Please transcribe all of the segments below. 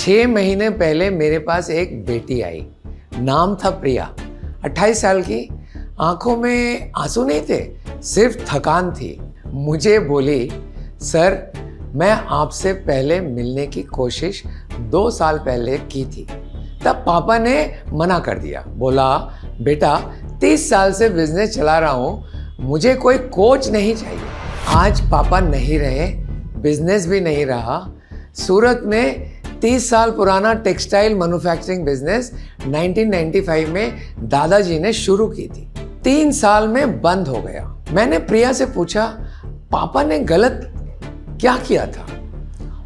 6 महीने पहले मेरे पास एक बेटी आई। नाम था प्रिया। 28 साल की। आंखों में आंसू नहीं थे, सिर्फ थकान थी। मुझे बोली, सर मैं आपसे पहले मिलने की कोशिश 2 साल पहले की थी, तब पापा ने मना कर दिया। बोला, बेटा 30 साल से बिजनेस चला रहा हूँ, मुझे कोई कोच नहीं चाहिए। आज पापा नहीं रहे, बिजनेस भी नहीं रहा। सूरत में 30 साल पुराना टेक्सटाइल मैन्युफैक्चरिंग बिजनेस 1995 में दादाजी ने शुरू की थी। 3 साल में बंद हो गया। मैंने प्रिया से पूछा, पापा ने गलत क्या किया था?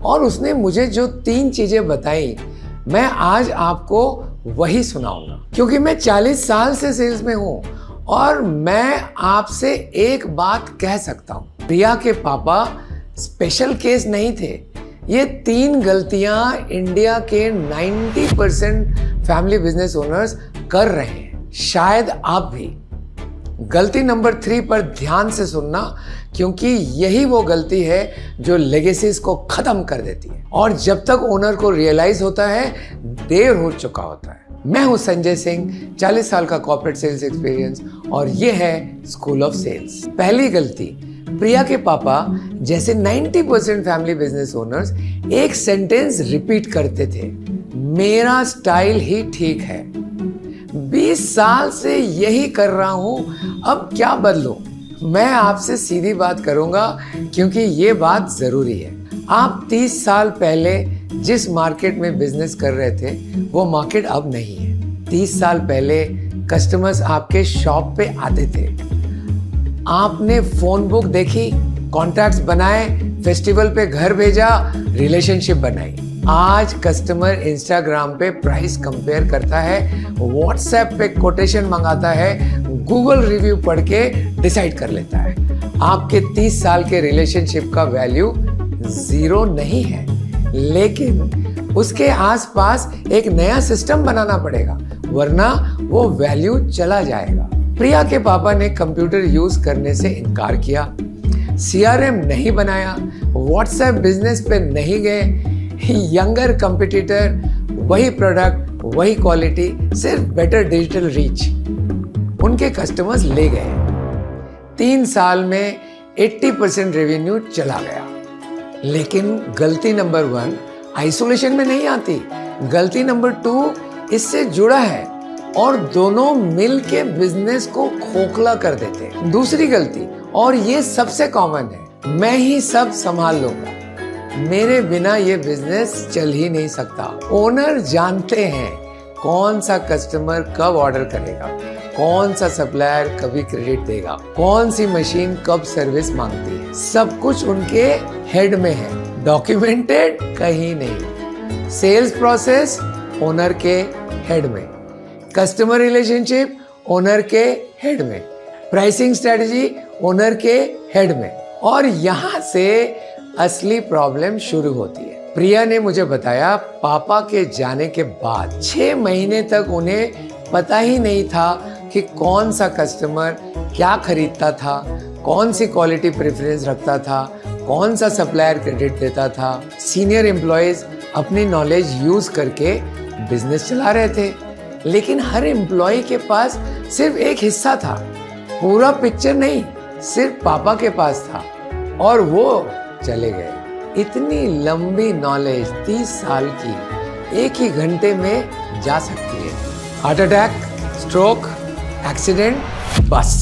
और उसने मुझे जो 3 चीजें बताई, मैं आज आपको वही सुनाऊंगा, क्योंकि मैं 40 साल से सेल्स में हूं और मैं आपसे एक बात कह सकता हूं, प्रिया के पापा स्पेशल केस नहीं थे। ये 3 गलतियां इंडिया के 90% फैमिली बिजनेस ओनर्स कर रहे हैं, शायद आप भी। गलती नंबर 3 पर ध्यान से सुनना, क्योंकि यही वो गलती है जो लेगेसीज को खत्म कर देती है और जब तक ओनर को रियलाइज होता है देर हो चुका होता है। मैं हूं संजय सिंह, 40 साल का कॉर्पोरेट सेल्स एक्सपीरियंस, और ये है स्कूल ऑफ सेल्स। पहली गलती, प्रिया के पापा जैसे 90% फैमिली बिजनेस ओनर्स एक सेंटेंस रिपीट करते थे, मेरा स्टाइल ही ठीक है, 20 साल से यही कर रहा हूं, अब क्या बदलूं? मैं आपसे सीधी बात करूंगा, क्योंकि ये बात जरूरी है। आप 30 साल पहले जिस मार्केट में बिजनेस कर रहे थे, वो मार्केट अब नहीं है। 30 साल पहले कस्टमर्स आपके शॉप पे आते थे, आपने फोन बुक देखी, कॉन्ट्रैक्ट्स बनाए, फेस्टिवल पे घर भेजा, रिलेशनशिप बनाई। आज कस्टमर इंस्टाग्राम पे प्राइस कंपेयर करता है, व्हाट्सएप पे कोटेशन मंगाता है, गूगल रिव्यू पढ़ के डिसाइड कर लेता है। आपके 30 साल के रिलेशनशिप का वैल्यू 0 नहीं है, लेकिन उसके आसपास एक नया सिस्टम बनाना पड़ेगा, वरना वो वैल्यू चला जाएगा। प्रिया के पापा ने कंप्यूटर यूज करने से इनकार किया, CRM नहीं बनाया, व्हाट्सएप बिजनेस पे नहीं गए। यंगर कंपटीटर, वही प्रोडक्ट, वही क्वालिटी, सिर्फ बेटर डिजिटल रीच, उनके कस्टमर्स ले गए। 3 साल में 80% रेवेन्यू चला गया। लेकिन गलती नंबर 1 आइसोलेशन में नहीं आती, गलती नंबर 2 इससे जुड़ा है और दोनों मिल के बिजनेस को खोखला कर देते हैं। दूसरी गलती, और ये सबसे कॉमन है, मैं ही सब संभाल लूंगा, मेरे बिना ये बिजनेस चल ही नहीं सकता। ओनर जानते हैं कौन सा कस्टमर कब ऑर्डर करेगा, कौन सा सप्लायर कभी क्रेडिट देगा, कौन सी मशीन कब सर्विस मांगती है, सब कुछ उनके हेड में है, डॉक्यूमेंटेड कहीं नहीं। सेल्स प्रोसेस ओनर के हेड में, कस्टमर रिलेशनशिप ओनर के हेड में, प्राइसिंग स्ट्रेटजी ओनर के हेड में। और यहाँ से असली प्रॉब्लम शुरू होती है। प्रिया ने मुझे बताया, पापा के जाने के बाद 6 महीने तक उन्हें पता ही नहीं था कि कौन सा कस्टमर क्या खरीदता था, कौन सी क्वालिटी प्रेफरेंस रखता था, कौन सा सप्लायर क्रेडिट देता था। सीनियर एम्प्लॉयज अपनी नॉलेज यूज करके बिजनेस चला रहे थे, लेकिन हर एम्प्लॉय के पास सिर्फ एक हिस्सा था, पूरा पिक्चर नहीं, सिर्फ पापा के पास था और वो चले गए। इतनी लंबी नॉलेज 30 साल की एक ही घंटे में जा सकती है। हार्ट अटैक, स्ट्रोक, एक्सीडेंट, बस।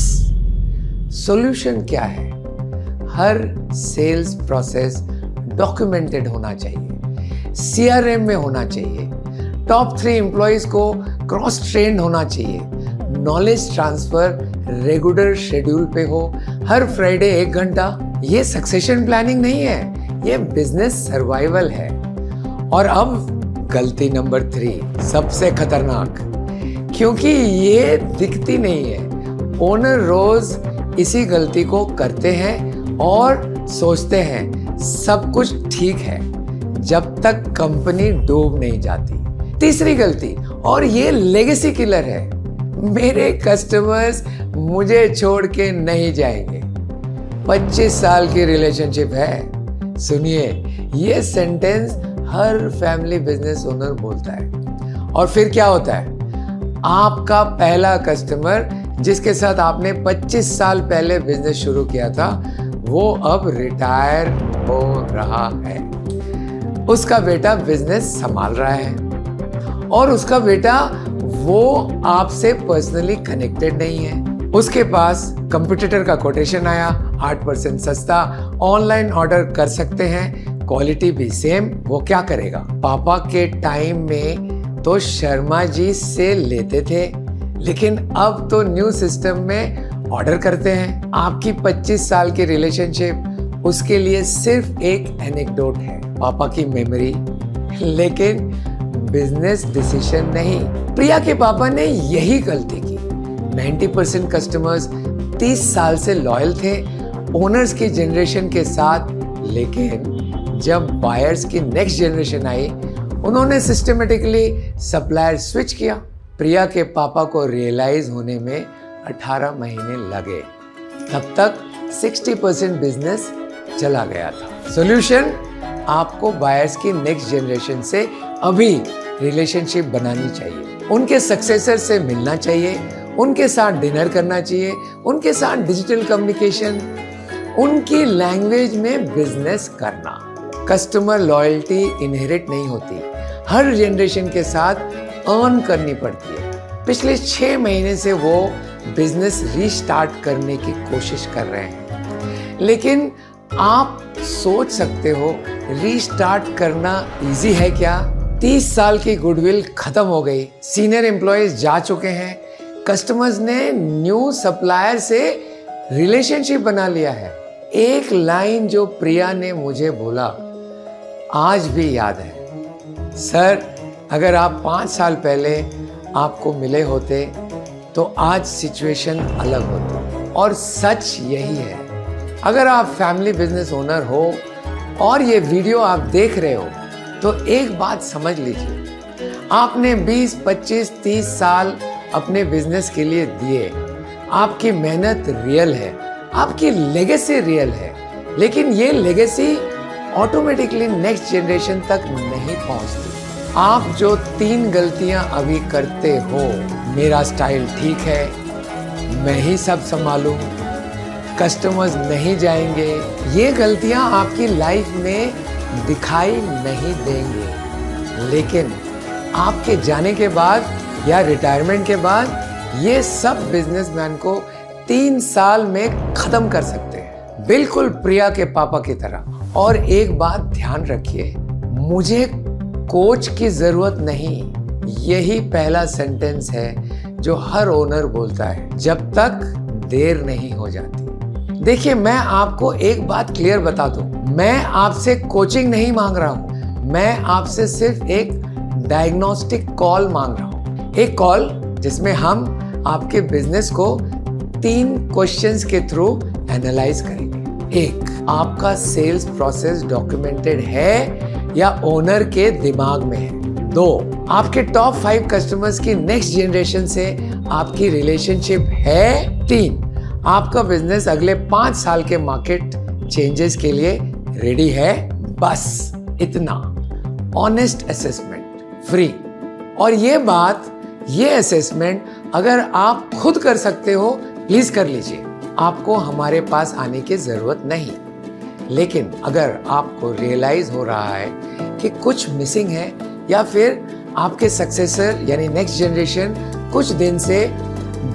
सॉल्यूशन क्या है? हर सेल्स प्रोसेस डॉक्यूमेंटेड होना चाहिए, CRM में होना चाहिए, टॉप 3 एम्प्लॉयज को क्रॉस ट्रेंड होना चाहिए, नॉलेज ट्रांसफर रेगुलर शेड्यूल पे हो, हर फ्राइडे 1 घंटा। ये सक्सेशन प्लानिंग नहीं है, ये बिजनेस सर्वाइवल है। और अब गलती नंबर 3, सबसे खतरनाक, क्योंकि ये दिखती नहीं है। ओनर रोज इसी गलती को करते हैं और सोचते हैं सब कुछ ठीक है, जब तक कंपनी डूब नहीं जाती। तीसरी गलती, और ये लेगेसी किलर है, मेरे कस्टमर्स मुझे छोड़ के नहीं जाएंगे। 25 साल की रिलेशनशिप है। सुनिए, ये सेंटेंस हर फैमिली बिजनेस ओनर बोलता है। और फिर क्या होता है? आपका पहला कस्टमर जिसके साथ आपने 25 साल पहले बिजनेस शुरू किया था, वो अब रिटायर हो रहा है। उसका बेटा बिजनेस संभाल रहा है और उसका बेटा वो आपसे पर्सनली कनेक्टेड नहीं है। उसके पास कंपटीटर का कोटेशन आया, 8% सस्ता, ऑनलाइन ऑर्डर कर सकते हैं, क्वालिटी भी सेम। वो क्या करेगा? पापा के टाइम में तो शर्मा जी से लेते थे, लेकिन अब तो न्यू सिस्टम में ऑर्डर करते हैं। आपकी 25 साल की रिलेशनशिप उसके लिए सिर्फ एक एनेक्डोट है, पापा की मेमोरी, लेकिन बिजनेस डिसीजन नहीं। प्रिया के पापा ने यही गलती की। 90% कस्टमर्स 30 साल से लॉयल थे ओनर्स की जनरेशन के साथ, लेकिन जब बायर्स की नेक्स्ट जनरेशन आई, उन्होंने सिस्टमेटिकली सप्लायर स्विच किया। प्रिया के पापा को रियलाइज होने में 18 महीने लगे। तब तक 60% बिजनेस चला गया था। सॉल्यूशन, आपको बायर्स की नेक्स्ट जनरेशन से अभी रिलेशनशिप बनानी चाहिए, उनके सक्सेसर से मिलना चाहिए, उनके साथ डिनर करना चाहिए, उनके साथ डिजिटल कम्युनिकेशन, उनकी लैंग्वेज में बिजनेस करना। कस्टमर लॉयल्टी इनहेरिट नहीं होती, हर जनरेशन के साथ अर्न करनी पड़ती है। पिछले 6 महीने से वो बिजनेस रीस्टार्ट करने की कोशिश कर रहे हैं, लेकिन आप सोच सकते हो रीस्टार्ट करना इजी है क्या? 30 साल की गुडविल खत्म हो गई, सीनियर एम्प्लॉयज जा चुके हैं, कस्टमर्स ने न्यू सप्लायर से रिलेशनशिप बना लिया है। एक लाइन जो प्रिया ने मुझे बोला आज भी याद है, सर अगर आप 5 साल पहले आपको मिले होते तो आज सिचुएशन अलग होती। और सच यही है। अगर आप फैमिली बिजनेस ओनर हो और ये वीडियो आप देख रहे हो तो एक बात समझ लीजिए, आपने 20, 25, 30 साल अपने बिजनेस के लिए दिए, आपकी मेहनत रियल है, आपकी लेगेसी रियल है, लेकिन ये लेगेसी ऑटोमेटिकली नेक्स्ट जनरेशन तक नहीं पहुंचती। आप जो 3 गलतियां अभी करते हो, मेरा स्टाइल ठीक है, मैं ही सब संभालूं, कस्टमर्स नहीं जाएंगे, ये गलतियां आपकी लाइफ में दिखाई नहीं देंगे, लेकिन आपके जाने के बाद या रिटायरमेंट के बाद ये सब बिजनेसमैन को 3 साल में खत्म कर सकते हैं, बिल्कुल प्रिया के पापा की तरह। और एक बात ध्यान रखिए, मुझे कोच की जरूरत नहीं, यही पहला सेंटेंस है जो हर ओनर बोलता है जब तक देर नहीं हो जाती। देखिए, मैं आपको एक बात क्लियर बता दूं, मैं आपसे कोचिंग नहीं मांग रहा हूं, मैं आपसे सिर्फ एक डायग्नोस्टिक कॉल मांग रहा हूं। एक कॉल जिसमें हम आपके बिजनेस को 3 क्वेश्चंस के थ्रू एनालाइज करेंगे। 1, आपका सेल्स प्रोसेस डॉक्यूमेंटेड है या ओनर के दिमाग में है? 2, आपके टॉप 5 कस्टमर्स की नेक्स्ट जनरेशन से आपकी रिलेशनशिप है? 3, आपका बिजनेस अगले 5 साल के मार्केट चेंजेस के लिए रेडी है? बस इतना। Honest assessment free. और ये असेसमेंट अगर आप खुद कर सकते हो, प्लीज कर लीजिए, आपको हमारे पास आने की जरूरत नहीं। लेकिन अगर आपको रियलाइज हो रहा है कि कुछ मिसिंग है या फिर आपके सक्सेसर यानी नेक्स्ट जनरेशन कुछ दिन से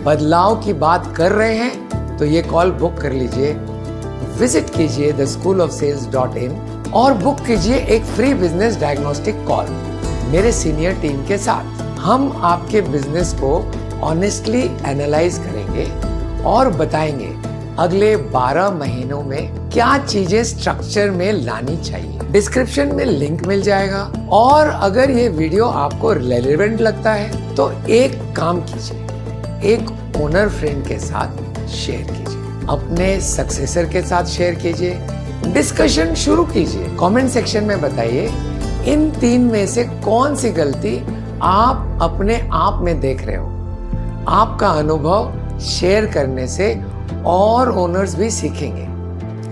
बदलाव की बात कर रहे हैं, तो ये कॉल बुक कर लीजिए। विजिट कीजिए theschoolofsales.in और बुक कीजिए एक फ्री बिजनेस डायग्नोस्टिक कॉल मेरे सीनियर टीम के साथ। हम आपके बिजनेस को ऑनेस्टली एनालाइज करेंगे और बताएंगे अगले 12 महीनों में क्या चीजें स्ट्रक्चर में लानी चाहिए। डिस्क्रिप्शन में लिंक मिल जाएगा। और अगर ये वीडियो आपको रेलेवेंट लगता है तो एक काम कीजिए, एक ओनर फ्रेंड के साथ शेयर कीजिए, अपने सक्सेसर के साथ शेयर कीजिए, डिस्कशन शुरू कीजिए। कमेंट सेक्शन में बताइए इन 3 में से कौन सी गलती आप अपने आप में देख रहे हो। आपका अनुभव शेयर करने से और ओनर्स भी सीखेंगे।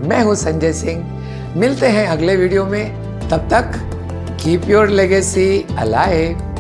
मैं हूं संजय सिंह, मिलते हैं अगले वीडियो में। तब तक keep your legacy alive.